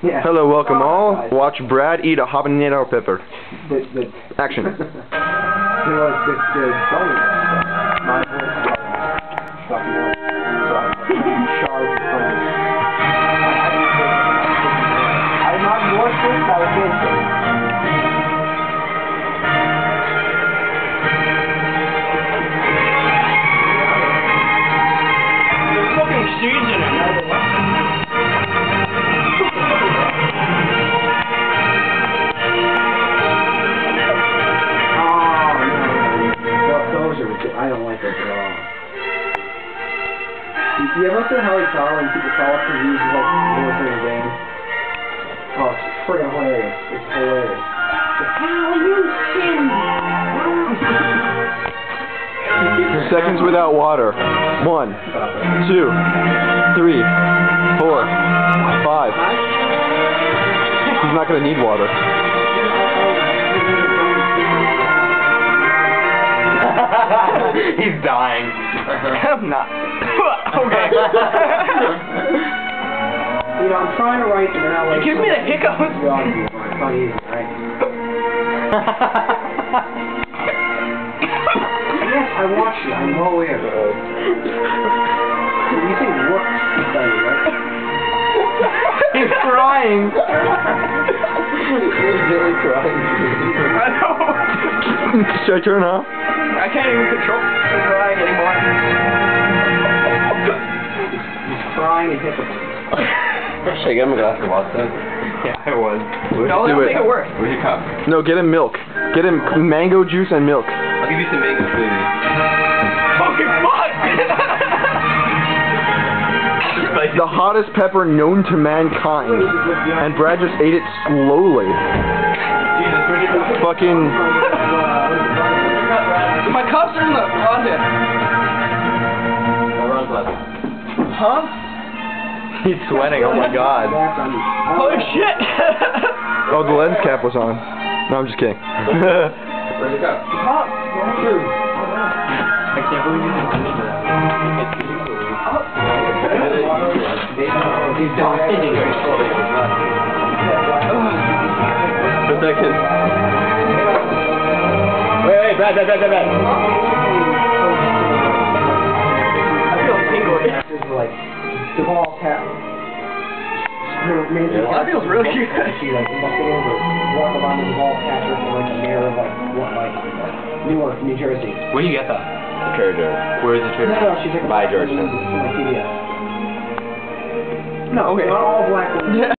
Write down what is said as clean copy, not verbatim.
Yeah. Hello, welcome all. Watch Brad eat a habanero pepper. Action. My I'm not more sick, I was There's fucking seeds in it. I don't like those at all. You ever see how he call when people call us and he's like more for the game? Oh, it's friggin' hilarious. It's hilarious. How you sin? Seconds without water. 1, 2, 3, 4, 5. He's not gonna need water. He's dying. I'm not. Okay. You know, I'm trying to write and then I'll like... Give me the hiccups. It's not easy, right? Yes, I watched it. I'm well aware. You think work study, right? He's crying. He's really crying. I know. Should I turn off? I can't even control the crying anymore. He's crying and hiccuping. Should I get him a glass of water? Yeah, I was. Do No, that'll it. make it worse. Where's your cup? No, get him milk. Get him mango juice and milk. I'll give you some mango smoothie. Fucking fuck! The hottest pepper known to mankind. And Brad just ate it slowly. Jesus, where's your cup? Fucking... My cups are in the closet. Huh? He's sweating, oh my god. Holy shit! Oh, the lens cap was on. No, I'm just kidding. Where's your cup? I can't believe you didn't finish that. He's dying. Protection. Wait, Brad. I feel tingly. Like, the ball tap. That feels really good. She like walk around with the ball catcher in like a mirror of like what, like Newark, New Jersey. Where do you get that? The Trader. Where is the Trader? No, she's like By Georgetown. from like CBS. No, Okay. not all black women.